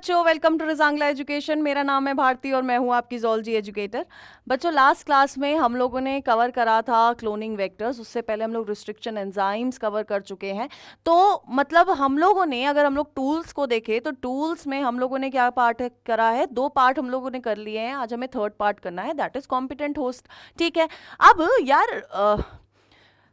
बच्चों, welcome to Rezang La education. मेरा नाम है भारती और मैं हूं आपकी ज़ूलॉजी एजुकेटर। बच्चों, लास्ट क्लास में हम लोगों ने कवर करा था क्लोनिंग वेक्टर्स। उससे पहले हम लोग रिस्ट्रिक्शन एंजाइम्स कवर कर चुके हैं। तो मतलब हम लोगों ने, अगर हम लोग टूल्स को देखें तो टूल्स में हम लोगों ने क्या पार्ट करा है, 2 पार्ट हम लोगों ने कर लिए हैं। आज हमें 3rd पार्ट करना है, दैट इज कॉम्पिटेंट होस्ट। ठीक है। अब यार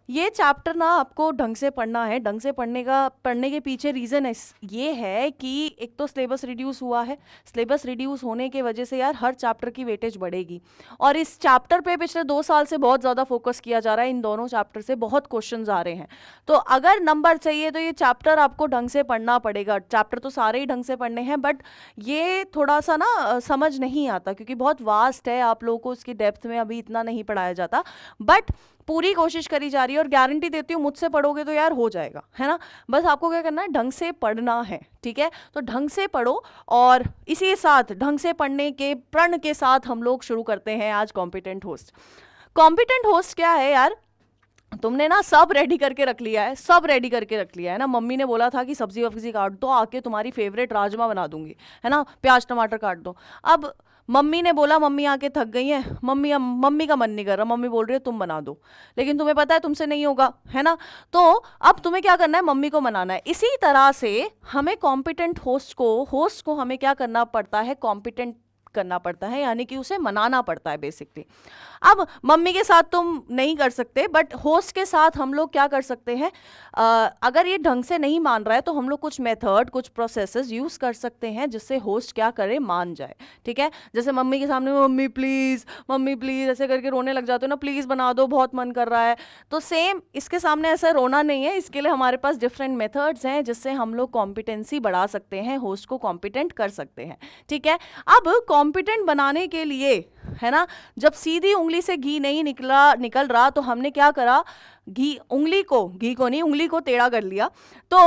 ये चैप्टर ना आपको ढंग से पढ़ना है। ढंग से पढ़ने के पीछे रीज़न ये है कि एक तो सिलेबस रिड्यूस हुआ है। सिलेबस रिड्यूस होने के वजह से यार हर चैप्टर की वेटेज बढ़ेगी, और इस चैप्टर पे पिछले 2 साल से बहुत ज़्यादा फोकस किया जा रहा है। इन दोनों चैप्टर से बहुत क्वेश्चंस आ रहे हैं। तो अगर नंबर चाहिए तो ये चैप्टर आपको ढंग से पढ़ना पड़ेगा। चैप्टर तो सारे ही ढंग से पढ़ने हैं, बट ये थोड़ा सा ना समझ नहीं आता क्योंकि बहुत वास्ट है। आप लोगों को इसकी डेप्थ में अभी इतना नहीं पढ़ाया जाता, बट पूरी कोशिश करी जा रही है और गारंटी देती हूँ मुझसे पढ़ोगे तो यार हो जाएगा, है ना। बस आपको क्या करना है, ढंग से पढ़ना है। ठीक है, तो ढंग से पढ़ो। और इसी साथ ढंग से पढ़ने के प्रण के साथ हम लोग शुरू करते हैं आज कॉम्पिटेंट होस्ट। कॉम्पिटेंट होस्ट क्या है यार? तुमने ना सब रेडी करके रख लिया है, सब रेडी करके रख लिया है ना। मम्मी ने बोला था कि सब्जी वब्जी काट दो, आके तुम्हारी फेवरेट राजमा बना दूंगी, है ना, प्याज टमाटर काट दो। अब मम्मी ने बोला, मम्मी आके थक गई है, मम्मी का मन नहीं कर रहा, मम्मी बोल रही है तुम बना दो, लेकिन तुम्हें पता है तुमसे नहीं होगा, है ना। तो अब तुम्हें क्या करना है, मम्मी को मनाना है। इसी तरह से हमें कॉम्पिटेंट होस्ट को हमें क्या करना पड़ता है, कॉम्पिटेंट करना पड़ता है, यानी कि उसे मनाना पड़ता है बेसिकली। अब मम्मी के साथ तुम नहीं कर सकते, बट होस्ट के साथ हम लोग क्या कर सकते हैं, अगर ये ढंग से नहीं मान रहा है तो हम लोग कुछ मेथड, कुछ प्रोसेसेस यूज कर सकते हैं जिससे होस्ट क्या करे, मान जाए। ठीक है, जैसे मम्मी के सामने मम्मी प्लीज ऐसे करके रोने लग जाते हो ना, प्लीज बना दो, बहुत मन कर रहा है। तो सेम इसके सामने ऐसा रोना नहीं है। इसके लिए हमारे पास डिफरेंट मेथड्स हैं जिससे हम लोग कॉम्पिटेंसी बढ़ा सकते हैं, होस्ट को कॉम्पिटेंट कर सकते हैं। ठीक है, अब कॉम्पिटेंट बनाने के लिए, है ना, जब सीधी उंगली से घी नहीं निकल रहा तो हमने क्या करा, उंगली को टेढ़ा कर लिया। तो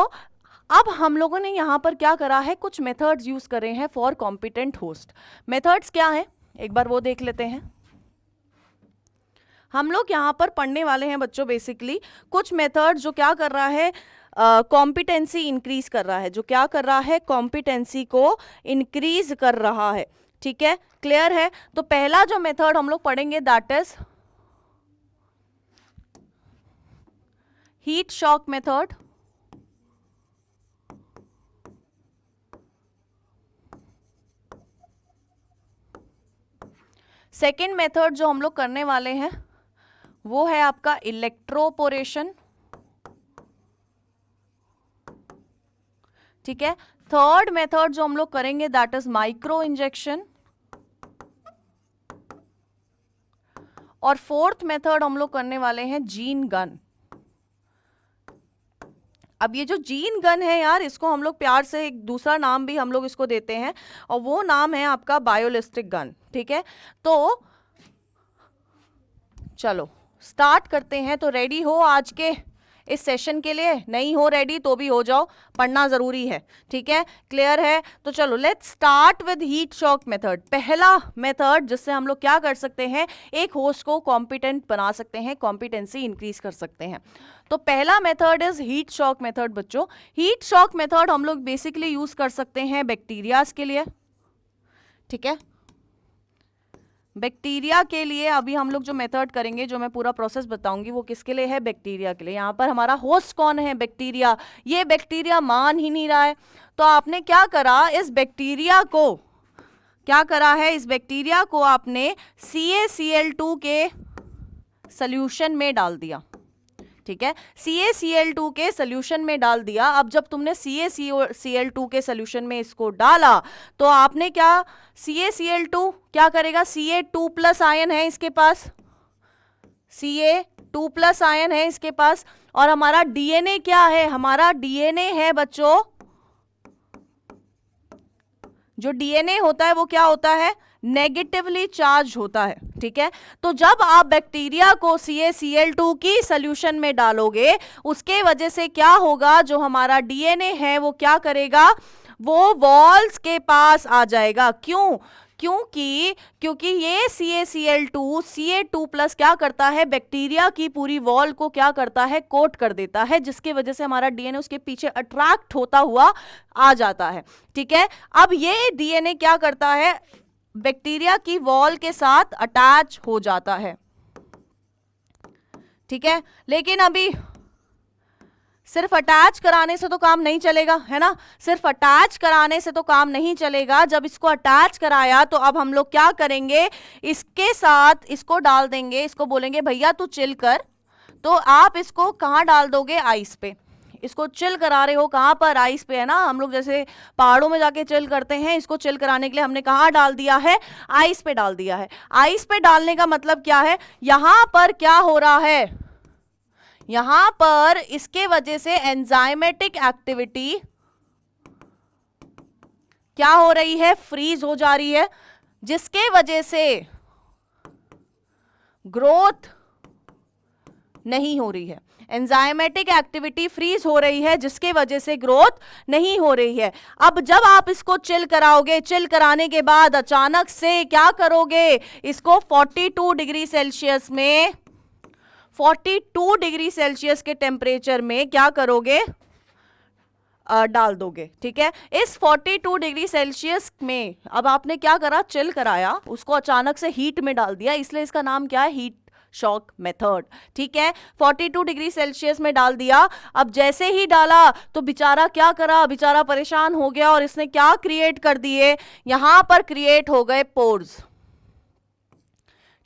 अब हम लोगों ने यहां पर क्या करा है, कुछ मेथड्स यूज करे हैं फॉर कॉम्पिटेंट होस्ट। मेथड्स क्या है, एक बार वो देख लेते हैं। हम लोग यहां पर पढ़ने वाले हैं बच्चों बेसिकली कुछ मेथड जो क्या कर रहा है, कॉम्पिटेंसी इंक्रीज कर रहा है, जो क्या कर रहा है, कॉम्पिटेंसी को इंक्रीज कर रहा है। ठीक है, क्लियर है। तो पहला जो मेथड हम लोग पढ़ेंगे that is heat shock method. Second method जो हम लोग करने वाले हैं वो है आपका इलेक्ट्रोपोरेशन। ठीक है, थर्ड मेथड जो हम लोग करेंगे दैट इज माइक्रो इंजेक्शन। और फोर्थ मेथड हम लोग करने वाले हैं जीन गन। अब ये जो जीन गन है यार, इसको हम लोग प्यार से एक दूसरा नाम भी हम लोग इसको देते हैं, और वो नाम है आपका बायोलिस्टिक गन। ठीक है, तो चलो स्टार्ट करते हैं। तो रेडी हो आज के इस सेशन के लिए? नहीं हो रेडी तो भी हो जाओ, पढ़ना जरूरी है। ठीक है, क्लियर है। तो चलो let's start with heat shock method. पहला मेथड जिससे हम लोग क्या कर सकते हैं, एक होस्ट को कॉम्पिटेंट बना सकते हैं, कॉम्पिटेंसी इंक्रीज कर सकते हैं। तो पहला method is heat shock method. बच्चों, हीट शॉक मेथड हम लोग बेसिकली यूज कर सकते हैं बैक्टीरियाज के लिए। ठीक है, बैक्टीरिया के लिए अभी हम लोग जो मेथड करेंगे, जो मैं पूरा प्रोसेस बताऊंगी, वो किसके लिए है, बैक्टीरिया के लिए। यहां पर हमारा होस्ट कौन है, बैक्टीरिया। ये बैक्टीरिया मान ही नहीं रहा है, तो आपने क्या करा, इस बैक्टीरिया को क्या करा है, इस बैक्टीरिया को आपने CaCl2 के सॉल्यूशन में डाल दिया। ठीक है, CaCl2 के सॉल्यूशन में डाल दिया। अब जब तुमने CaCl2 के सॉल्यूशन में इसको डाला तो आपने क्या, CaCl2 क्या करेगा, Ca2+ आयन है इसके पास, Ca2+ आयन है इसके पास। और हमारा DNA क्या है, हमारा DNA है बच्चों, जो DNA होता है वो क्या होता है, नेगेटिवली चार्ज होता है। ठीक है, तो जब आप बैक्टीरिया को CaCl2 की सॉल्यूशन में डालोगे, उसके वजह से क्या होगा, जो हमारा DNA है वो क्या करेगा, वो वॉल्स के पास आ जाएगा। क्यों? क्योंकि क्योंकि ये CaCl2 Ca2+ क्या करता है, बैक्टीरिया की पूरी वॉल को क्या करता है, कोट कर देता है, जिसकी वजह से हमारा डीएनए उसके पीछे अट्रैक्ट होता हुआ आ जाता है। ठीक है, अब ये डीएनए क्या करता है, बैक्टीरिया की वॉल के साथ अटैच हो जाता है। ठीक है, लेकिन अभी सिर्फ अटैच कराने से तो काम नहीं चलेगा, है ना, सिर्फ अटैच कराने से तो काम नहीं चलेगा। जब इसको अटैच कराया तो अब हम लोग क्या करेंगे, इसके साथ इसको डाल देंगे, इसको बोलेंगे भैया तू चिल कर। तो आप इसको कहाँ डाल दोगे, आइस पे। इसको चिल करा रहे हो कहाँ पर, आइस पे, है ना। हम लोग जैसे पहाड़ों में जाके चिल करते हैं, इसको चिल कराने के लिए हमने कहाँ डाल दिया है, आइस पे डाल दिया है। आइस पे डालने का मतलब क्या है, यहां पर क्या हो रहा है, यहां पर इसके वजह से एंजाइमेटिक एक्टिविटी क्या हो रही है, फ्रीज हो जा रही है, जिसके वजह से ग्रोथ नहीं हो रही है। एंजाइमेटिक एक्टिविटी फ्रीज हो रही है, जिसके वजह से ग्रोथ नहीं हो रही है। अब जब आप इसको चिल कराओगे, चिल कराने के बाद अचानक से क्या करोगे, इसको 42 डिग्री सेल्सियस में, 42 डिग्री सेल्सियस के टेम्परेचर में क्या करोगे, डाल दोगे। ठीक है, इस 42 डिग्री सेल्सियस में अब आपने क्या करा, चिल कराया, उसको अचानक से हीट में डाल दिया, इसलिए इसका नाम क्या है, हीट शॉक मेथड। ठीक है, 42 डिग्री सेल्सियस में डाल दिया। अब जैसे ही डाला तो बेचारा क्या करा, बेचारा परेशान हो गया और इसने क्या क्रिएट कर दिए, यहां पर क्रिएट हो गए पोर्स।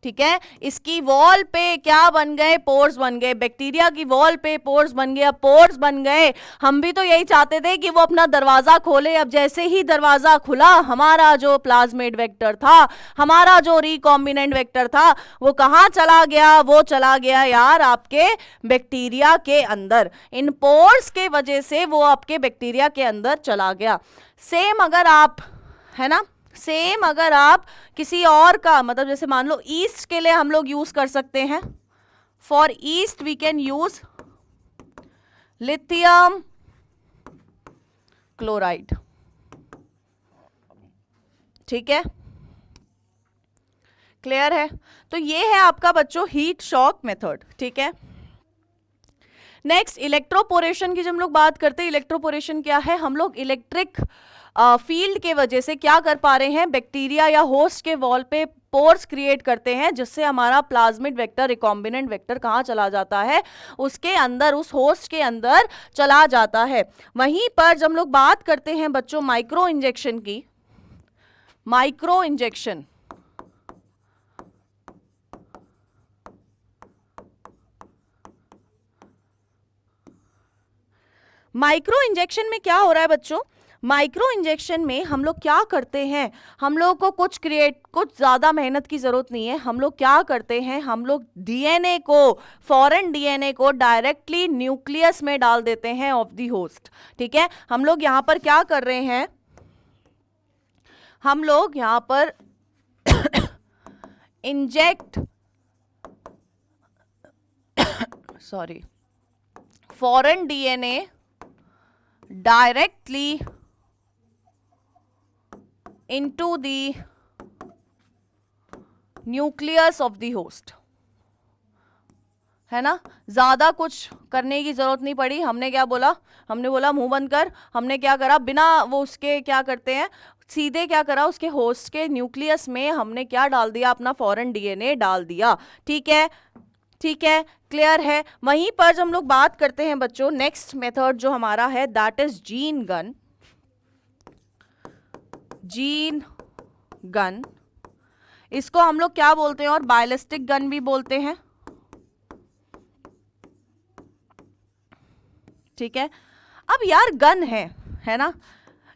ठीक है, इसकी वॉल पे क्या बन गए, पोर्स बन गए, बैक्टीरिया की वॉल पे पोर्स बन गए। अब पोर्स बन गए, हम भी तो यही चाहते थे कि वो अपना दरवाजा खोले। अब जैसे ही दरवाजा खुला, हमारा जो प्लाज्मिड वेक्टर था, हमारा जो रिकॉम्बिनेंट वेक्टर था, वो कहां चला गया, वो चला गया यार आपके बैक्टीरिया के अंदर। इन पोर्स के वजह से वो आपके बैक्टीरिया के अंदर चला गया। सेम अगर आप, है ना, सेम अगर आप किसी और का, मतलब जैसे मान लो ईस्ट के लिए हम लोग यूज कर सकते हैं, for yeast we can use lithium chloride. ठीक है, क्लियर है। तो ये है आपका बच्चों हीट शॉक मेथड। ठीक है, नेक्स्ट इलेक्ट्रोपोरेशन की जब हम लोग बात करते हैं, इलेक्ट्रोपोरेशन क्या है, हम लोग इलेक्ट्रिक फील्ड के वजह से क्या कर पा रहे हैं, बैक्टीरिया या होस्ट के वॉल पे पोर्स क्रिएट करते हैं, जिससे हमारा प्लाज्मिड वेक्टर, रिकॉम्बिनेंट वेक्टर कहाँ चला जाता है, उसके अंदर, उस होस्ट के अंदर चला जाता है। वहीं पर जब हम लोग बात करते हैं बच्चों माइक्रो इंजेक्शन की, माइक्रो इंजेक्शन, माइक्रो इंजेक्शन में क्या हो रहा है बच्चों, माइक्रो इंजेक्शन में हम लोग क्या करते हैं, हम लोग को कुछ ज़्यादा मेहनत की ज़रूरत नहीं है। हम लोग क्या करते हैं, हम लोग डीएनए को, फॉरेन डीएनए को डायरेक्टली न्यूक्लियस में डाल देते हैं ऑफ द होस्ट। ठीक है, हम लोग यहाँ पर क्या कर रहे हैं, हम लोग यहाँ पर inject sorry foreign DNA directly into the nucleus of the host, है ना। ज्यादा कुछ करने की जरूरत नहीं पड़ी। हमने क्या बोला, हमने बोला मुंह बंद कर, हमने क्या करा, बिना वो उसके क्या करते हैं, सीधे क्या करा, उसके होस्ट के न्यूक्लियस में हमने क्या डाल दिया, अपना फॉरेन डीएनए डाल दिया। ठीक है, ठीक है, क्लियर है। वहीं पर जब हम लोग बात करते हैं बच्चों, नेक्स्ट मेथड जो हमारा है that is gene gun. Gene gun, इसको हम लोग क्या बोलते हैं, और बायोलिस्टिक गन भी बोलते हैं। ठीक है, अब यार गन है ना,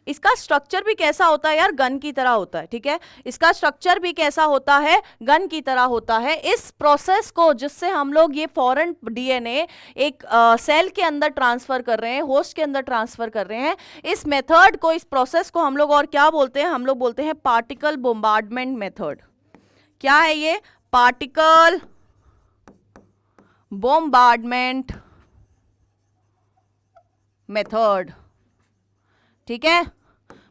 इसका स्ट्रक्चर भी कैसा होता है यार, गन की तरह होता है। ठीक है, इसका स्ट्रक्चर भी कैसा होता है, गन की तरह होता है। इस प्रोसेस को, जिससे हम लोग ये फॉरेन डीएनए एक सेल के अंदर ट्रांसफर कर रहे हैं, होस्ट के अंदर ट्रांसफर कर रहे हैं, इस मेथड को, इस प्रोसेस को हम लोग और क्या बोलते हैं, हम लोग बोलते हैं पार्टिकल बोmbardment मेथड। क्या है ये, पार्टिकल बोmbardment मेथड। ठीक है,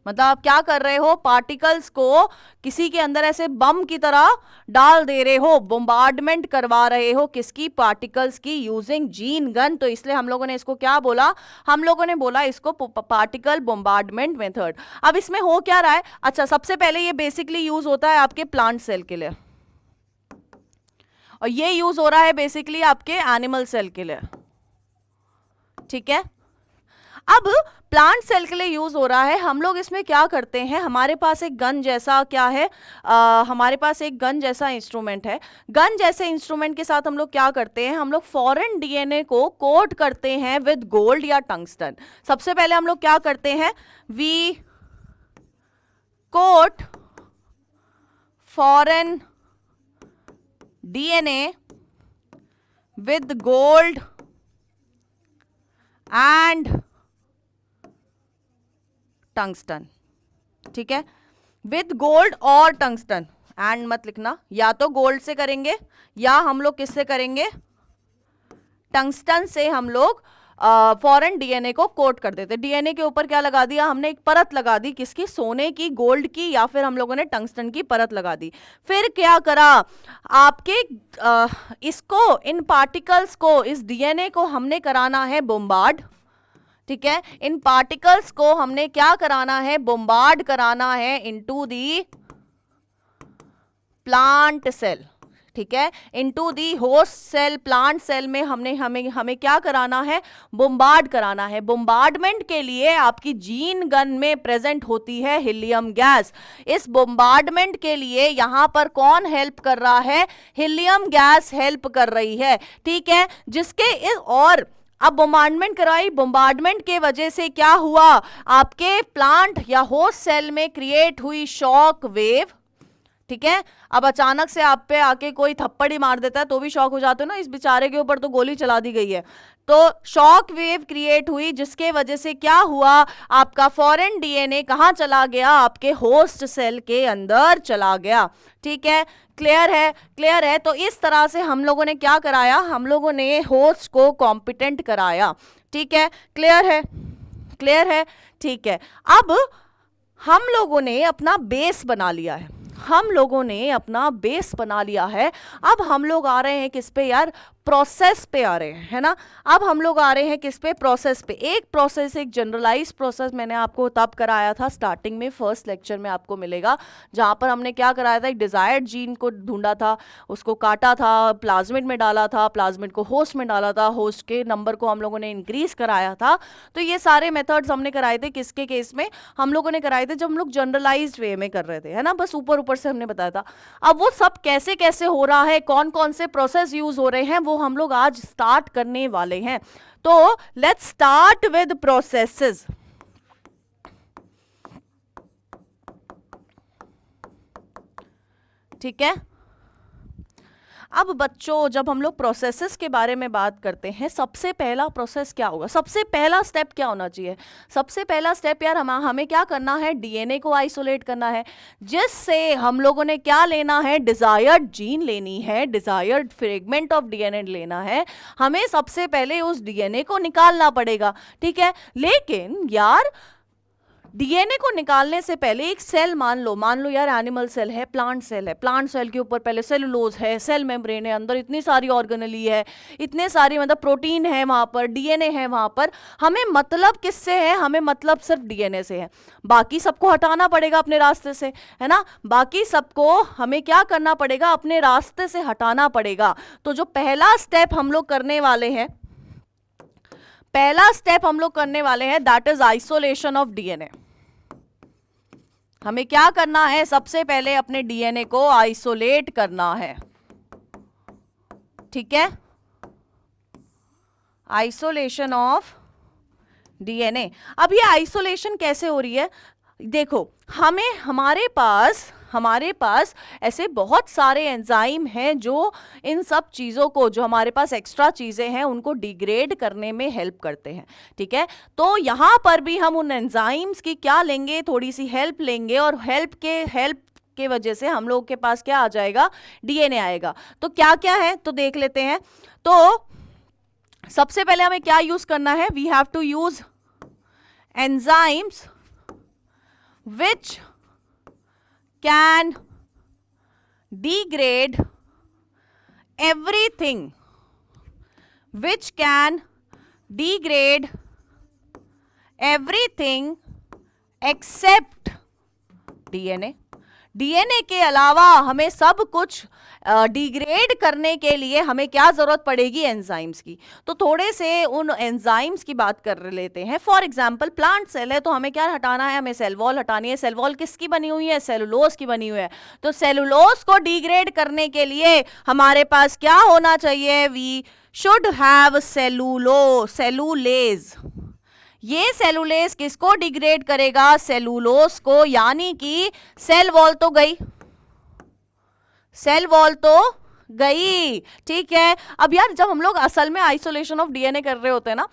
मतलब आप क्या कर रहे हो, पार्टिकल्स को किसी के अंदर ऐसे बम की तरह डाल दे रहे हो, बोम्बार्डमेंट करवा रहे हो, किसकी, पार्टिकल्स की, यूजिंग जीन गन। तो इसलिए हम लोगों ने इसको क्या बोला, हम लोगों ने बोला इसको पार्टिकल बोम्बार्डमेंट मेथड। अब इसमें हो क्या रहा है, अच्छा सबसे पहले ये बेसिकली यूज होता है आपके प्लांट सेल के लिए, और ये यूज हो रहा है बेसिकली आपके एनिमल सेल के लिए, ठीक है। अब प्लांट सेल के लिए यूज हो रहा है, हम लोग इसमें क्या करते हैं, हमारे पास एक गन जैसा क्या है, हमारे पास एक गन जैसा इंस्ट्रूमेंट है। गन जैसे इंस्ट्रूमेंट के साथ हम लोग क्या करते हैं, हम लोग फॉरेन डीएनए को कोट करते हैं विद गोल्ड या टंगस्टन। सबसे पहले हम लोग क्या करते हैं, we coat foreign DNA with gold and tungsten, ठीक है, विद गोल्ड और टंगस्टन। एंड मत लिखना, या तो गोल्ड से करेंगे या हम लोग किससे करेंगे, टंगस्टन से हम लोग फॉरेन डीएनए को कोट कर देते। डीएनए के ऊपर क्या लगा दिया हमने, एक परत लगा दी, किसकी, सोने की, गोल्ड की, या फिर हम लोगों ने टंगस्टन की परत लगा दी। फिर क्या करा, आपके इसको, इन पार्टिकल्स को, इस डीएनए को हमने कराना है बोम्बार्ड, ठीक है। इन पार्टिकल्स को हमने क्या कराना है, बोम्बार्ड कराना है इनटू दी प्लांट सेल, ठीक है, into the host cell, plant cell में हमें क्या कराना है, बोम्बार्ड कराना है। बोम्बार्डमेंट के लिए आपकी जीन गन में प्रेजेंट होती है हीलियम गैस। इस बोम्बार्डमेंट के लिए यहां पर कौन हेल्प कर रहा है, हीलियम गैस हेल्प कर रही है, ठीक है। जिसके और अब बोम्बार्डमेंट कराई, बोम्बार्डमेंट के वजह से क्या हुआ, आपके प्लांट या होस्ट सेल में क्रिएट हुई शॉक वेव, ठीक है। अब अचानक से आप पे आके कोई थप्पड़ ही मार देता है तो भी शॉक हो जाते हो ना, इस बेचारे के ऊपर तो गोली चला दी गई है। तो शॉक वेव क्रिएट हुई, जिसके वजह से क्या हुआ, आपका फॉरेन डीएनए कहां चला गया, आपके होस्ट सेल के अंदर चला गया, ठीक है। क्लियर है, क्लियर है। तो इस तरह से हम लोगों ने क्या कराया, हम लोगों ने होस्ट को कॉम्पिटेंट कराया, ठीक है। क्लियर है, क्लियर है, ठीक है। अब हम लोगों ने अपना बेस बना लिया है, हम लोगों ने अपना बेस बना लिया है। अब हम लोग आ रहे हैं किस पे यार, प्रोसेस पे आ रहे हैं, है ना। अब हम लोग आ रहे हैं किस पे, प्रोसेस पे। एक प्रोसेस, एक जनरलाइज प्रोसेस मैंने आपको तब कराया था स्टार्टिंग में, फर्स्ट लेक्चर में आपको मिलेगा, जहां पर हमने क्या कराया था, एक डिजायर्ड जीन को ढूंढा था, उसको काटा था, प्लाज्मिड में डाला था, प्लाज्मिड को होस्ट में डाला था, होस्ट के नंबर को हम लोगों ने इंक्रीज कराया था। तो ये सारे मेथड्स हमने कराए थे, किसके केस में, हम लोगों ने कराए थे जब हम लोग जनरलाइज्ड वे में कर रहे थे, है ना, बस ऊपर ऊपर से हमने बताया था। अब वो सब कैसे कैसे हो रहा है, कौन कौन से प्रोसेस यूज हो रहे हैं, वो हम लोग आज स्टार्ट करने वाले हैं। तो लेट्स स्टार्ट विद प्रोसेसेस। ठीक है। अब बच्चों जब हम लोग प्रोसेसेस के बारे में बात करते हैं, सबसे पहला प्रोसेस क्या होगा, सबसे पहला स्टेप क्या होना चाहिए, सबसे पहला स्टेप यार हमें क्या करना है, डीएनए को आइसोलेट करना है, जिससे हम लोगों ने क्या लेना है, डिजायर्ड जीन लेनी है, डिजायर्ड फ्रेगमेंट ऑफ डीएनए लेना है। हमें सबसे पहले उस डीएनए को निकालना पड़ेगा, ठीक है। लेकिन यार डीएनए को निकालने से पहले एक सेल मान लो यार एनिमल सेल है, प्लांट सेल है, प्लांट सेल के ऊपर पहले सेलुलोज है, सेल मेम्ब्रेन है, अंदर इतनी सारी ऑर्गेनेली है, इतने सारी मतलब प्रोटीन है वहां पर, डीएनए है वहां पर। हमें मतलब किससे है, हमें मतलब सिर्फ डीएनए से है, बाकी सबको हटाना पड़ेगा अपने रास्ते से, है ना। बाकी सबको हमें क्या करना पड़ेगा, अपने रास्ते से हटाना पड़ेगा। तो जो पहला स्टेप हम लोग करने वाले हैं, पहला स्टेप हम लोग करने वाले हैं, that is isolation of DNA. हमें क्या करना है, सबसे पहले अपने डीएनए को आइसोलेट करना है, ठीक है। Isolation of DNA. अब ये आइसोलेशन कैसे हो रही है, देखो हमारे पास ऐसे बहुत सारे एंजाइम हैं जो इन सब चीज़ों को, जो हमारे पास एक्स्ट्रा चीज़ें हैं उनको डिग्रेड करने में हेल्प करते हैं, ठीक है। तो यहाँ पर भी हम उन एंजाइम्स की क्या लेंगे, थोड़ी सी हेल्प लेंगे, और हेल्प के वजह से हम लोग के पास क्या आ जाएगा, डीएनए आएगा। तो क्या क्या है तो देख लेते हैं। तो सबसे पहले हमें क्या यूज करना है, we have to use enzymes which can degrade everything, which can degrade everything except DNA। DNA के अलावा हमें सब कुछ डिग्रेड करने के लिए हमें क्या जरूरत पड़ेगी? एंजाइम्स की। तो थोड़े से उन एंजाइम्स की बात कर लेते हैं। फॉर एग्जांपल प्लांट सेल है तो हमें क्या हटाना है? हमें सेल वॉल हटानी है। सेल वॉल किसकी बनी हुई है? सेलुलोज की बनी हुई है। तो सेलुलोज को डिग्रेड करने के लिए हमारे पास क्या होना चाहिए? We should have cellulase. ये सेलुलेज किसको डिग्रेड करेगा? सेलुलोज को। यानी कि सेल वॉल तो गई, सेल वॉल तो गई, ठीक है। अब यार जब हम लोग असल में आइसोलेशन ऑफ डीएनए कर रहे होते हैं ना,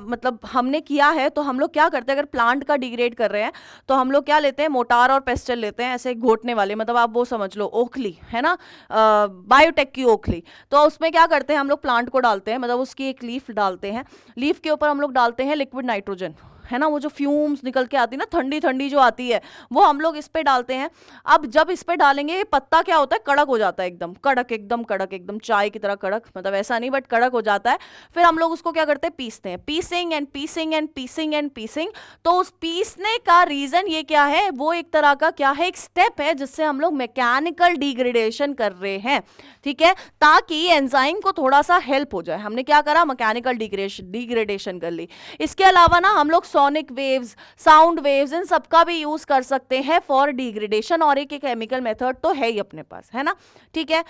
मतलब हमने किया है तो हम लोग क्या करते हैं, अगर प्लांट का डिग्रेड कर रहे हैं तो हम लोग क्या लेते हैं? मोटार और पेस्टल लेते हैं, ऐसे घोटने वाले, मतलब आप वो समझ लो ओखली है ना, बायोटेक की ओखली। तो उसमें क्या करते हैं हम लोग? प्लांट को डालते हैं, मतलब उसकी एक लीफ डालते हैं, लीफ के ऊपर हम लोग डालते हैं लिक्विड नाइट्रोजन, है ना, वो जो फ्यूम्स निकल के आती है ना, ठंडी ठंडी जो आती है, वो हम लोग इस पे डालते हैं। अब जब इस पे डालेंगे पत्ता क्या होता है? कड़क हो जाता है, एकदम कड़क, एकदम कड़क, एकदम चाय की तरह कड़क, मतलब ऐसा नहीं बट कड़क हो जाता है। फिर हम लोग उसको क्या करते हैं? पीसते हैं, पीसिंग एंड पीसिंग एंड पीसिंग एंड पीसिंग। तो उस पीसने का रीजन ये क्या है? वो एक तरह का क्या है? एक स्टेप है जिससे हम लोग मैकेनिकल डिग्रेडेशन कर रहे हैं, ठीक है, ताकि एंजाइम को थोड़ा सा हेल्प हो जाए। हमने क्या करा? मैकेनिकल डिग्रेडेशन कर ली। इसके अलावा ना हम लोग सोनिक वेव्स, साउंड वेव्स, इन सबका भी यूज कर सकते हैं फॉर डिग्रेडेशन, और एक केमिकल मेथड तो है ही अपने पास, है ना, ठीक है।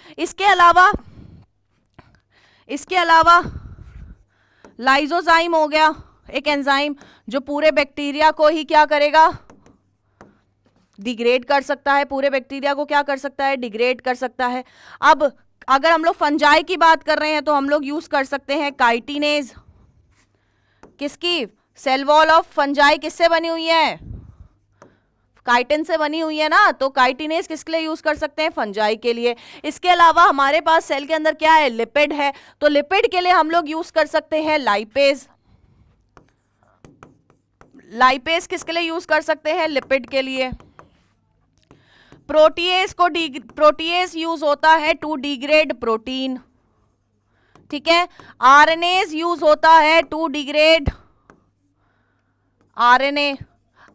इसके अलावा लाइसोजाइम हो गया, एक एंजाइम जो पूरे बैक्टीरिया को ही क्या करेगा? डिग्रेड कर सकता है। पूरे बैक्टीरिया को क्या कर सकता है? डिग्रेड कर सकता है। अब अगर हम लोग फंजाई की बात कर रहे हैं तो हम लोग यूज कर सकते हैं काइटिनेज। किसकी? सेल वॉल ऑफ फंजाई किससे बनी हुई है? काइटिन से बनी हुई है ना, तो काइटिनेज किसके लिए यूज कर सकते हैं? फंजाई के लिए। इसके अलावा हमारे पास सेल के अंदर क्या है? लिपिड है, तो लिपिड के लिए हम लोग यूज कर सकते हैं लाइपेज। लाइपेज किसके लिए यूज कर सकते हैं? लिपिड के लिए। प्रोटीएज यूज होता है टू डिग्रेड प्रोटीन, ठीक है। आरएनएज यूज होता है टू डिग्रेड आरएनए।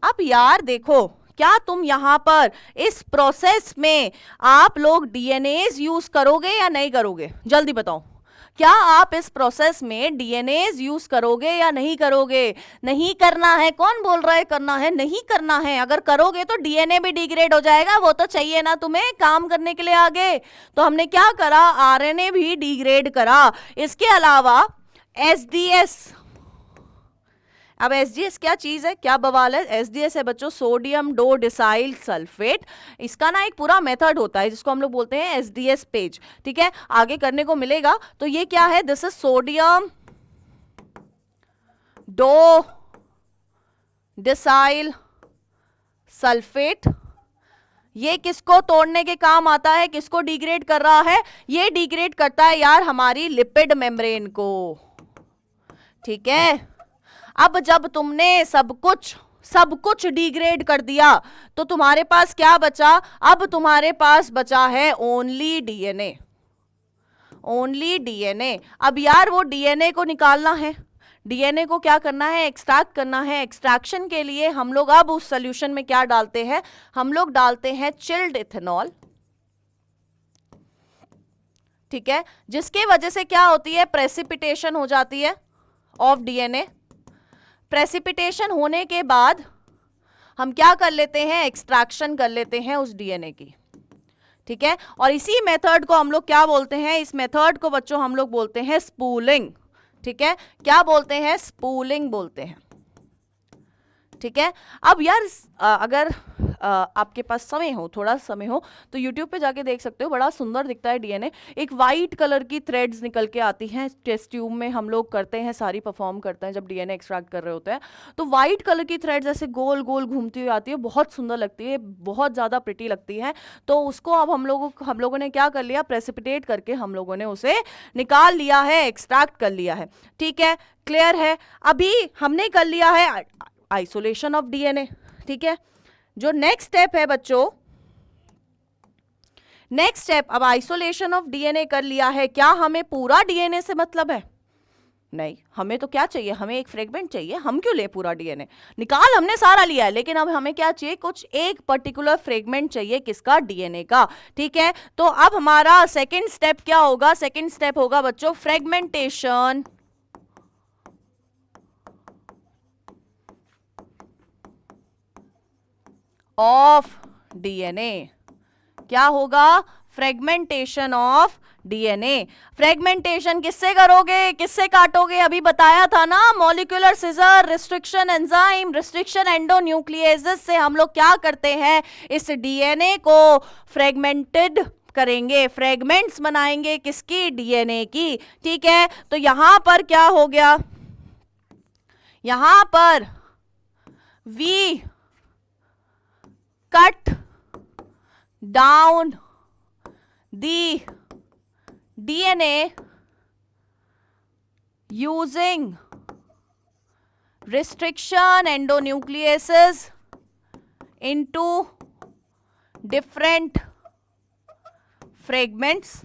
अब यार देखो, क्या तुम यहां पर इस प्रोसेस में आप लोग डीएनएज यूज करोगे या नहीं करोगे? जल्दी बताओ, क्या आप इस प्रोसेस में डीएनएज यूज करोगे या नहीं करोगे? नहीं करना है। कौन बोल रहा है करना है? नहीं करना है। अगर करोगे तो डीएनए भी डिग्रेड हो जाएगा, वो तो चाहिए ना तुम्हें काम करने के लिए आगे। तो हमने क्या करा? आरएनए भी डिग्रेड करा। इसके अलावा एसडीएस। अब एसडीएस क्या चीज है? क्या बवाल है? एसडीएस है बच्चों सोडियम डो डिसाइल सल्फेट। इसका ना एक पूरा मेथड होता है जिसको हम लोग बोलते हैं एसडीएस पेज, ठीक है, आगे करने को मिलेगा। तो ये क्या है? This is sodium dodecyl sulphate. ये किसको तोड़ने के काम आता है? किसको डिग्रेड कर रहा है? ये डिग्रेड करता है यार हमारी लिपिड मेम्ब्रेन को, ठीक है। अब जब तुमने सब कुछ डिग्रेड कर दिया तो तुम्हारे पास क्या बचा? अब तुम्हारे पास बचा है ओनली डीएनए, ओनली डीएनए। अब यार वो डीएनए को निकालना है, डीएनए को क्या करना है? एक्सट्रैक्ट करना है। एक्सट्रैक्शन के लिए हम लोग अब उस सॉल्यूशन में क्या डालते हैं? हम लोग डालते हैं चिल्ड इथेनॉल, ठीक है, जिसके वजह से क्या होती है? प्रेसिपिटेशन हो जाती है ऑफ डीएनए। प्रेसिपिटेशन होने के बाद हम क्या कर लेते हैं? एक्सट्रैक्शन कर लेते हैं उस डीएनए की, ठीक है। और इसी मेथड को हम लोग क्या बोलते हैं? इस मेथड को बच्चों हम लोग बोलते हैं स्पूलिंग, ठीक है। क्या बोलते हैं? स्पूलिंग बोलते हैं, ठीक है। अब यार अगर आपके पास समय हो, थोड़ा समय हो, तो YouTube पे जाके देख सकते हो, बड़ा सुंदर दिखता है डीएनए। एक वाइट कलर की थ्रेड्स निकल के आती हैं टेस्ट ट्यूब में, हम लोग करते हैं, सारी परफॉर्म करते हैं जब डीएनए एक्सट्रैक्ट कर रहे होते हैं। तो वाइट कलर की थ्रेड्स ऐसे गोल गोल घूमती हुई आती है, बहुत सुंदर लगती है, बहुत ज़्यादा प्रिटी लगती है। तो उसको अब हम लोगों ने क्या कर लिया? प्रेसिपिटेट करके हम लोगों ने उसे निकाल लिया है, एक्सट्रैक्ट कर लिया है, ठीक है, क्लियर है। अभी हमने कर लिया है आइसोलेशन ऑफ डीएनए, ठीक है। जो नेक्स्ट स्टेप है बच्चों, नेक्स्ट स्टेप, अब आइसोलेशन ऑफ डीएनए कर लिया है, क्या हमें पूरा डीएनए से मतलब है? नहीं, हमें तो क्या चाहिए, हमें एक फ्रेगमेंट चाहिए। हम क्यों ले पूरा डीएनए, निकाल हमने सारा लिया है, लेकिन अब हमें क्या चाहिए, कुछ एक पर्टिकुलर फ्रेगमेंट चाहिए, किसका, डीएनए का। ठीक है, तो अब हमारा सेकंड स्टेप क्या होगा, सेकंड स्टेप होगा बच्चों फ्रेगमेंटेशन ऑफ डीएनए। क्या होगा, फ्रेगमेंटेशन ऑफ डीएनए। फ्रेगमेंटेशन किससे करोगे, किससे काटोगे, अभी बताया था ना, molecular scissor, restriction enzyme, restriction endonucleases से हम लोग क्या करते हैं, इस डीएनए को फ्रेगमेंटेड करेंगे, फ्रेगमेंट्स बनाएंगे, किसकी, डीएनए की। ठीक है, तो यहां पर क्या हो गया, यहां पर we cut down the DNA using restriction endonucleases into different fragments,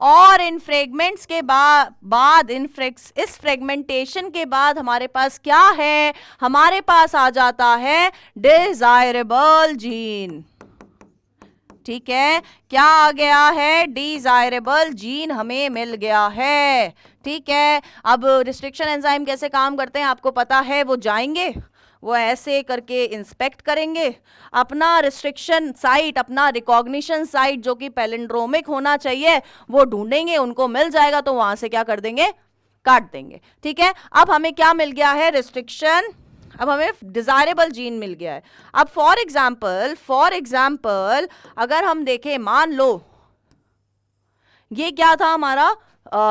और इन फ्रेगमेंट्स के बाद इस फ्रेगमेंटेशन के बाद हमारे पास क्या है, हमारे पास आ जाता है डिजायरेबल जीन। ठीक है, क्या आ गया है, डिजायरेबल जीन हमें मिल गया है। ठीक है, अब रिस्ट्रिक्शन एंजाइम कैसे काम करते हैं आपको पता है, वो जाएंगे, वो ऐसे करके इंस्पेक्ट करेंगे अपना रिस्ट्रिक्शन साइट, अपना रिकॉग्निशन साइट जो कि पैलिंड्रोमिक होना चाहिए, वो ढूंढेंगे, उनको मिल जाएगा तो वहां से क्या कर देंगे, काट देंगे। ठीक है, अब हमें क्या मिल गया है, रिस्ट्रिक्शन, अब हमें डिजायरेबल जीन मिल गया है। अब फॉर एग्जाम्पल अगर हम देखें, मान लो ये क्या था, हमारा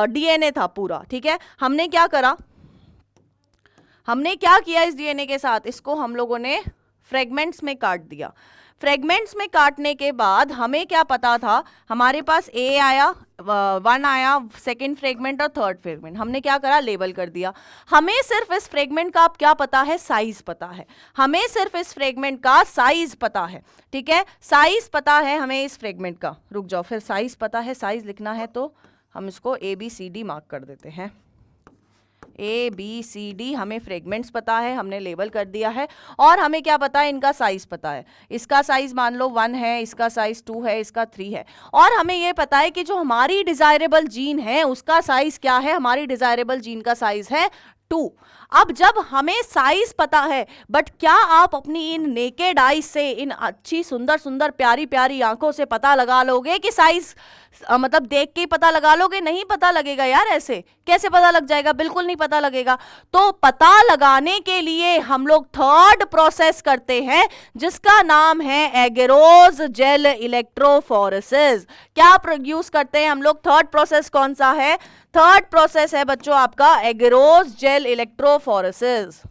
डीएनए था पूरा। ठीक है, हमने क्या करा, हमने क्या किया इस डीएनए के साथ, इसको हम लोगों ने फ्रेगमेंट्स में काट दिया। फ्रेगमेंट्स में काटने के बाद हमें क्या पता था, हमारे पास ए आया, 1 आया, सेकेंड फ्रेगमेंट और थर्ड फ्रेगमेंट, हमने क्या करा, लेबल कर दिया। हमें सिर्फ इस फ्रेगमेंट का अब क्या पता है, साइज पता है, हमें सिर्फ इस फ्रेगमेंट का साइज पता है। ठीक है, साइज पता है हमें इस फ्रेगमेंट का, रुक जाओ, फिर साइज पता है, साइज लिखना है तो हम इसको ABCD मार्क कर देते हैं। ABCD हमें फ्रेगमेंट्स पता है, हमने लेबल कर दिया है, और हमें क्या पता है, इनका साइज पता है। इसका साइज मान लो 1 है, इसका साइज 2 है, इसका 3 है, और हमें ये पता है कि जो हमारी डिजायरेबल जीन है उसका साइज क्या है, हमारी डिजायरेबल जीन का साइज है 2। अब जब हमें साइज पता है, बट क्या आप अपनी इन नेकेड आईज से, इन अच्छी सुंदर सुंदर प्यारी प्यारी आंखों से पता लगा लोगे कि साइज, मतलब देख के पता लगा लोगे? नहीं पता लगेगा यार, ऐसे कैसे पता लग जाएगा, बिल्कुल नहीं पता लगेगा। तो पता लगाने के लिए हम लोग थर्ड प्रोसेस करते हैं जिसका नाम है एगेरोस जेल इलेक्ट्रोफोरेसिस। क्या प्रोड्यूस करते हैं हम लोग, थर्ड प्रोसेस कौन सा है, थर्ड प्रोसेस है बच्चों आपका एगेरोस जेल इलेक्ट्रोफोरेसिस।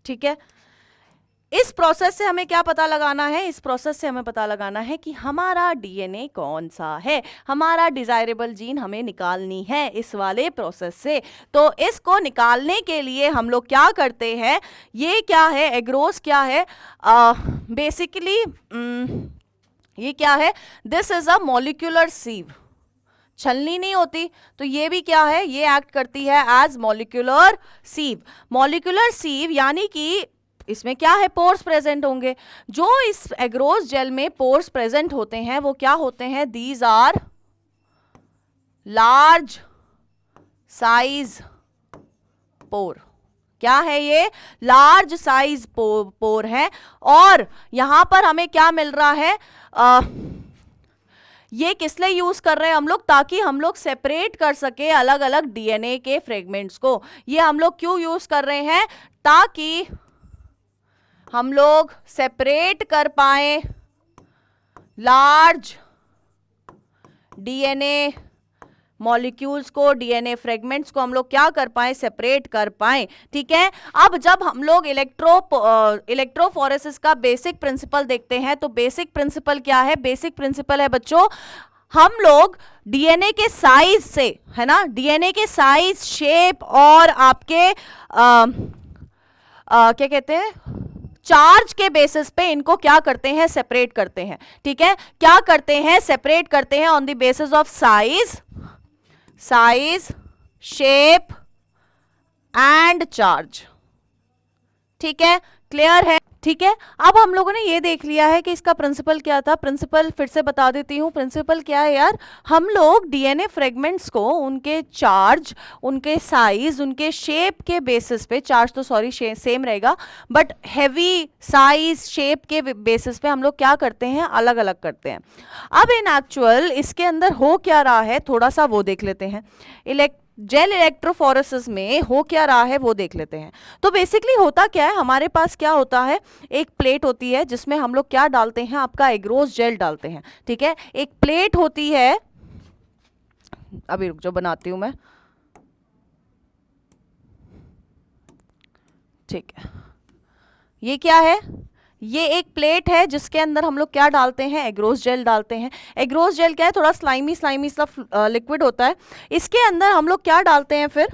ठीक है, इस प्रोसेस से हमें क्या पता लगाना है, इस प्रोसेस से हमें पता लगाना है कि हमारा डीएनए कौन सा है, हमारा डिजायरेबल जीन हमें निकालनी है इस वाले प्रोसेस से। तो इसको निकालने के लिए हम लोग क्या करते हैं, ये क्या है, एग्रोस क्या है, बेसिकली ये क्या है, दिस इज अ मॉलिक्यूलर सीव, छलनी नहीं होती, तो ये भी क्या है, ये एक्ट करती है एज मॉलिक्यूलर सीव। मॉलिक्यूलर सीव यानी कि इसमें क्या है, पोर्स प्रेजेंट होंगे। जो इस एग्रोस जेल में पोर्स प्रेजेंट होते हैं वो क्या होते हैं, दीज आर लार्ज साइज पोर। क्या है ये, लार्ज साइज पोर है। और यहां पर हमें क्या मिल रहा है, ये किस लिए यूज कर रहे हैं हम लोग, ताकि हम लोग सेपरेट कर सके अलग अलग डीएनए के फ्रेगमेंट्स को। ये हम लोग क्यों यूज कर रहे हैं, ताकि हम लोग सेपरेट कर पाए लार्ज डीएनए मॉलिक्यूल्स को, डीएनए फ्रेगमेंट्स को हम लोग क्या कर पाए, सेपरेट कर पाए। ठीक है, अब जब हम लोग इलेक्ट्रोफोरेसिस का बेसिक प्रिंसिपल देखते हैं, तो बेसिक प्रिंसिपल क्या है? बेसिक प्रिंसिपल है बच्चों, हम लोग डीएनए के साइज से, है ना, डीएनए के साइज, शेप और आपके क्या कहते हैं, चार्ज के बेसिस पे इनको क्या करते हैं, सेपरेट करते हैं। ठीक है, क्या करते हैं, सेपरेट करते हैं on the basis of size, shape and charge. ठीक है, क्लियर है? ठीक है, अब हम लोगों ने ये देख लिया है कि इसका प्रिंसिपल क्या था। प्रिंसिपल फिर से बता देती हूँ। प्रिंसिपल क्या है यार, हम लोग डीएनए फ्रेगमेंट्स को उनके चार्ज, उनके साइज, उनके शेप के बेसिस पे, चार्ज तो सॉरी सेम रहेगा, बट हैवी साइज, शेप के बेसिस पे हम लोग क्या करते हैं, अलग अलग करते हैं। अब इन एक्चुअल इसके अंदर हो क्या रहा है, थोड़ा सा वो देख लेते हैं। जेल इलेक्ट्रोफोरेसिस में हो क्या रहा है वो देख लेते हैं। तो बेसिकली होता क्या है, हमारे पास क्या होता है, एक प्लेट होती है जिसमें हम लोग क्या डालते हैं, आपका एग्रोस जेल डालते हैं। ठीक है, एक प्लेट होती है, अभी रुक जाओ बनाती हूं मैं। ठीक है, ये क्या है, ये एक प्लेट है जिसके अंदर हम लोग क्या डालते हैं, एग्रोस जेल डालते हैं। एग्रोस जेल क्या है, थोड़ा स्लाइमी सा लिक्विड होता है। इसके अंदर हम लोग क्या डालते हैं, फिर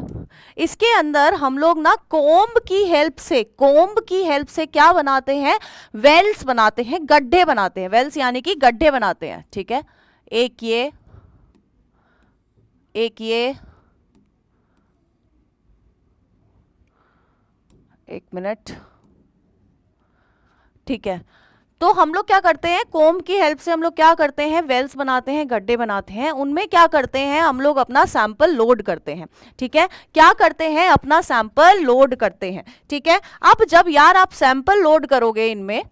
इसके अंदर हम लोग ना कोम्ब की हेल्प से क्या बनाते हैं, वेल्स बनाते हैं, गड्ढे बनाते हैं। वेल्स यानी कि गड्ढे बनाते हैं। ठीक है, एक ये, एक मिनट। ठीक है, तो हम लोग क्या करते हैं, कोम्ब की हेल्प से हम लोग क्या करते हैं, वेल्स बनाते हैं, गड्ढे बनाते हैं। उनमें क्या करते हैं, हम लोग अपना सैंपल लोड करते हैं। ठीक है, क्या करते हैं, अपना सैंपल लोड करते हैं। ठीक है, अब जब यार आप सैंपल लोड करोगे इनमें,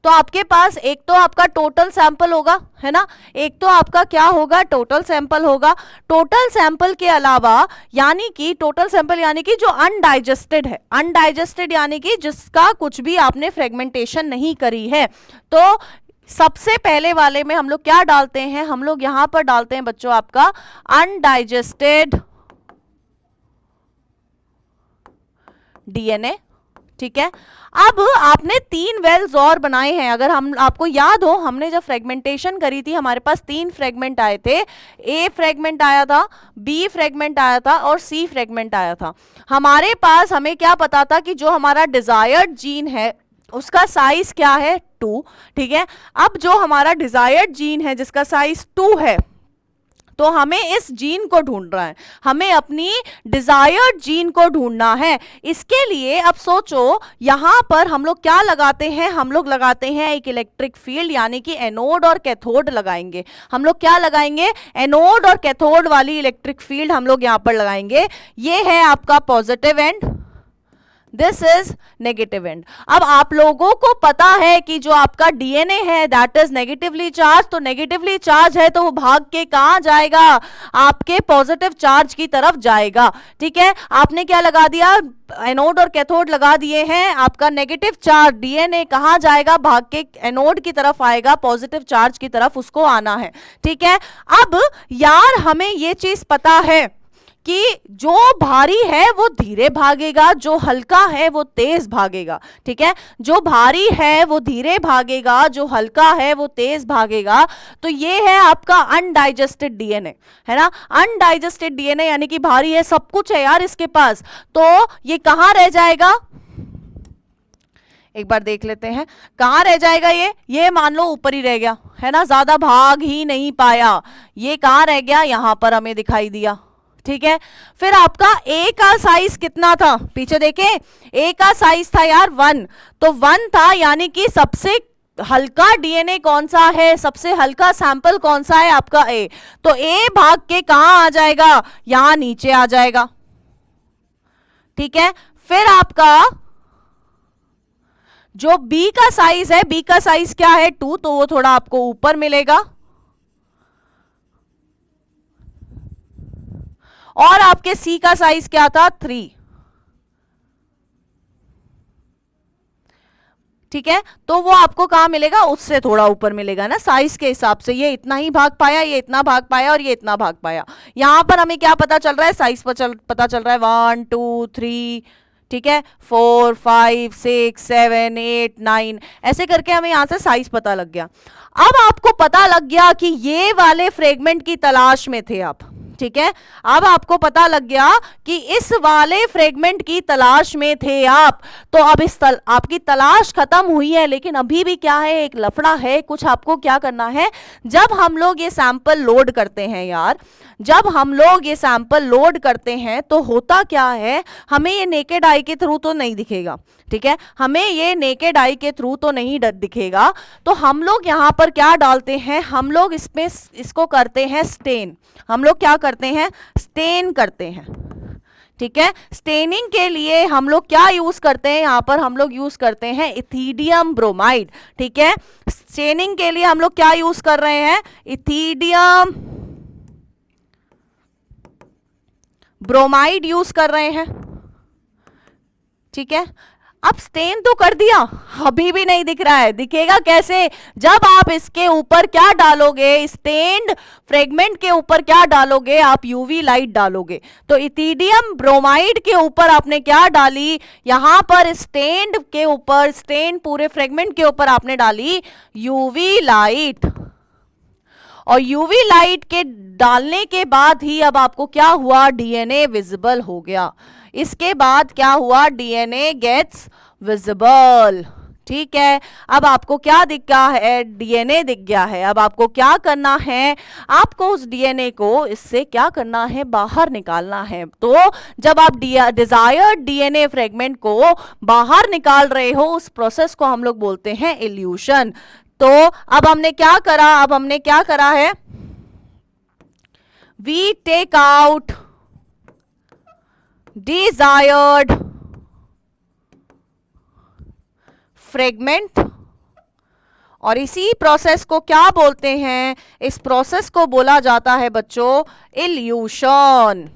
तो आपके पास एक तो आपका टोटल सैंपल होगा, है ना, एक तो आपका क्या होगा, टोटल सैंपल होगा। टोटल सैंपल के अलावा यानी कि टोटल सैंपल यानी कि जो अनडाइजेस्टेड है, अनडाइजेस्टेड यानी कि जिसका कुछ भी आपने फ्रेगमेंटेशन नहीं करी है। तो सबसे पहले वाले में हम लोग क्या डालते हैं, हम लोग यहां पर डालते हैं बच्चों आपका अनडाइजेस्टेड डीएनए। ठीक है, अब आपने 3 वेल्स और बनाए हैं। अगर हम आपको याद हो, हमने जब फ्रेगमेंटेशन करी थी, हमारे पास 3 फ्रेगमेंट आए थे। ए फ्रेगमेंट आया था, बी फ्रेगमेंट आया था और सी फ्रेगमेंट आया था। हमारे पास, हमें क्या पता था कि जो हमारा डिजायर्ड जीन है उसका साइज क्या है, 2। ठीक है, अब जो हमारा डिजायर्ड जीन है जिसका साइज 2 है, तो हमें इस जीन को ढूंढना है, हमें अपनी डिजायर्ड जीन को ढूंढना है। इसके लिए अब सोचो, यहां पर हम लोग क्या लगाते हैं, हम लोग लगाते हैं एक इलेक्ट्रिक फील्ड, यानी कि एनोड और कैथोड लगाएंगे। हम लोग क्या लगाएंगे, एनोड और कैथोड वाली इलेक्ट्रिक फील्ड हम लोग यहां पर लगाएंगे। ये है आपका positive and, this is negative and. अब आप लोगों को पता है कि जो आपका डीएनए है दैट इज नेगेटिवली चार्ज, तो नेगेटिवली चार्ज है तो वो भाग के कहां जाएगा, आपके पॉजिटिव चार्ज की तरफ जाएगा। ठीक है, आपने क्या लगा दिया, एनोड और कैथोड लगा दिए हैं। आपका नेगेटिव चार्ज डीएनए कहां जाएगा, भाग के एनोड की तरफ आएगा, पॉजिटिव चार्ज की तरफ उसको आना है। ठीक है, अब यार हमें ये चीज पता है कि जो भारी है वो धीरे भागेगा, जो हल्का है वो तेज भागेगा। ठीक है, जो भारी है वो धीरे भागेगा, जो हल्का है वो तेज भागेगा। तो ये है आपका अनडाइजेस्टेड डीएनए, है ना। अनडाइजेस्टेड डीएनए यानी कि भारी है, सब कुछ है यार इसके पास, तो ये कहां रह जाएगा, एक बार देख लेते हैं कहां रह जाएगा। ये मान लो ऊपर ही रह गया, है ना, ज्यादा भाग ही नहीं पाया। ये कहां रह गया, यहां पर हमें दिखाई दिया। ठीक है, फिर आपका ए का साइज कितना था, पीछे देखें, ए का साइज था यार 1, तो 1 था, यानी कि सबसे हल्का डीएनए कौन सा है, सबसे हल्का सैंपल कौन सा है, आपका ए। तो ए भाग के कहां आ जाएगा, यहां नीचे आ जाएगा। ठीक है, फिर आपका जो बी का साइज है, बी का साइज क्या है 2, तो वो थोड़ा आपको ऊपर मिलेगा। और आपके सी का साइज क्या था 3। ठीक है, तो वो आपको कहाँ मिलेगा, उससे थोड़ा ऊपर मिलेगा ना, साइज के हिसाब से। ये इतना ही भाग पाया, ये इतना भाग पाया और ये इतना भाग पाया। यहां पर हमें क्या पता चल रहा है, साइज पता चल रहा है 1 2 3, ठीक है, 4 5 6 7 8 9, ऐसे करके हमें यहां से साइज पता लग गया। अब आपको पता लग गया कि ये वाले फ्रेगमेंट की तलाश में थे आप, ठीक है, अब आपको पता लग गया कि इस वाले फ्रेगमेंट की तलाश में थे आप। तो अब आपकी तलाश खत्म हुई है, लेकिन अभी भी क्या है, एक लफड़ा है। कुछ आपको क्या करना है, जब हम लोग ये सैंपल लोड करते हैं यार, जब हम लोग ये सैंपल लोड करते हैं तो होता क्या है, हमें ये नेकेड आई के थ्रू तो नहीं दिखेगा, ठीक है, हमें ये नेकेड आई के थ्रू तो नहीं दिखेगा। तो हम लोग यहां पर क्या डालते हैं, हम लोग इसमें इसको करते हैं स्टेन। हम लोग क्या करते हैं, स्टेन करते हैं, ठीक है। स्टेनिंग के लिए हम लोग क्या यूज करते हैं, यहां पर हम लोग यूज करते हैं इथिडियम ब्रोमाइड, ठीक है। स्टेनिंग के लिए हम लोग क्या यूज कर रहे हैं, इथिडियम ब्रोमाइड यूज कर रहे हैं, ठीक है। अब स्टेन तो कर दिया, अभी भी नहीं दिख रहा है, दिखेगा कैसे, जब आप इसके ऊपर क्या डालोगे, स्टेन्ड फ्रेगमेंट के ऊपर क्या डालोगे, आप यूवी लाइट डालोगे। तो इथिडियम ब्रोमाइड के ऊपर आपने क्या डाली, यहां पर स्टेन्ड के ऊपर, स्टेन पूरे फ्रेगमेंट के ऊपर आपने डाली यूवी लाइट। और यूवी लाइट के डालने के बाद ही अब आपको क्या हुआ, डीएनए विजिबल हो गया। इसके बाद क्या हुआ, डीएनए गेट्स विजिबल, ठीक है। अब आपको क्या दिख गया है, डीएनए दिख गया है। अब आपको क्या करना है, आपको उस डीएनए को इससे क्या करना है, बाहर निकालना है। तो जब आप डिजायर्ड डीएनए फ्रेगमेंट को बाहर निकाल रहे हो, उस प्रोसेस को हम लोग बोलते हैं इल्यूशन। तो अब हमने क्या करा, अब हमने क्या करा है, we take out desired fragment, और इसी प्रोसेस को क्या बोलते हैं, इस प्रोसेस को बोला जाता है बच्चों इल्यूशन,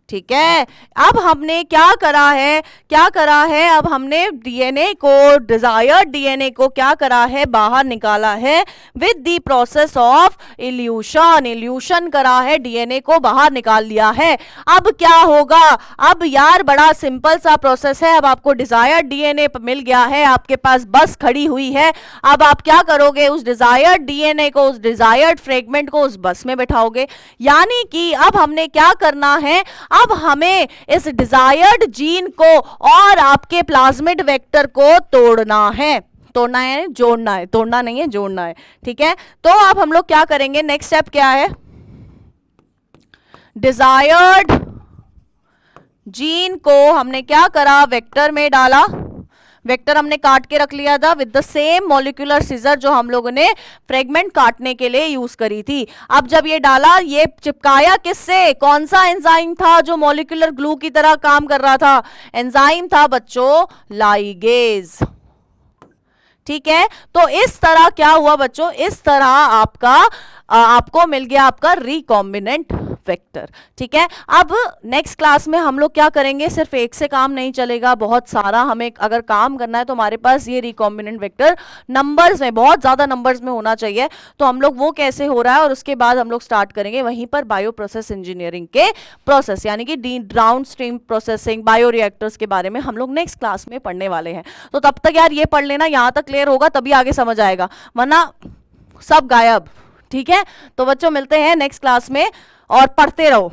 ठीक है। अब हमने क्या करा है, क्या करा है, अब हमने डीएनए को, डिजायर्ड डीएनए को क्या करा है, बाहर निकाला है with the process of evolution. Evolution करा है, डीएनए को बाहर निकाल लिया है। अब क्या होगा, अब यार बड़ा सिंपल सा प्रोसेस है। अब आपको डिजायर्ड डीएनए मिल गया है, आपके पास बस खड़ी हुई है। अब आप क्या करोगे, उस डिजायर्ड डीएनए को, उस डिजायर्ड फ्रेगमेंट को उस बस में बैठाओगे। यानी कि अब हमने क्या करना है, अब हमें इस डिजायर्ड जीन को और आपके प्लाज्मिड वेक्टर को तोड़ना है। तोड़ना है, जोड़ना है, तोड़ना नहीं है, जोड़ना है, ठीक है। तो अब हम लोग क्या करेंगे, नेक्स्ट स्टेप क्या है, डिजायर्ड जीन को हमने क्या करा, वेक्टर में डाला। वेक्टर हमने काट के रख लिया था with the same molecular scissor जो हम लोगों ने फ्रेगमेंट काटने के लिए यूज करी थी। अब जब ये डाला, ये चिपकाया किससे, कौन सा एंजाइम था जो मॉलिक्यूलर ग्लू की तरह काम कर रहा था, एंजाइम था बच्चों लाइगेज, ठीक है। तो इस तरह क्या हुआ बच्चों, इस तरह आपको मिल गया आपका रिकॉम्बिनेंट वेक्टर, ठीक है। अब नेक्स्ट क्लास में हम लोग क्या करेंगे, सिर्फ एक से काम नहीं चलेगा, बहुत सारा हमें अगर काम करना है तो हमारे पास ये रिकॉम्बिनेंट वेक्टर नंबर्स में, बहुत ज्यादा नंबर्स में होना चाहिए। तो हम लोग वो कैसे हो रहा है, और उसके बाद हम लोग स्टार्ट करेंगे वहीं पर बायो प्रोसेस इंजीनियरिंग के प्रोसेस, यानी कि down stream processing, bio reactors के बारे में हम लोग नेक्स्ट क्लास में पढ़ने वाले हैं। तो तब तक यार ये पढ़ लेना, यहां तक क्लियर होगा तभी आगे समझ आएगा, वरना सब गायब, ठीक है। तो बच्चों मिलते हैं नेक्स्ट क्लास में और पढ़ते रहो।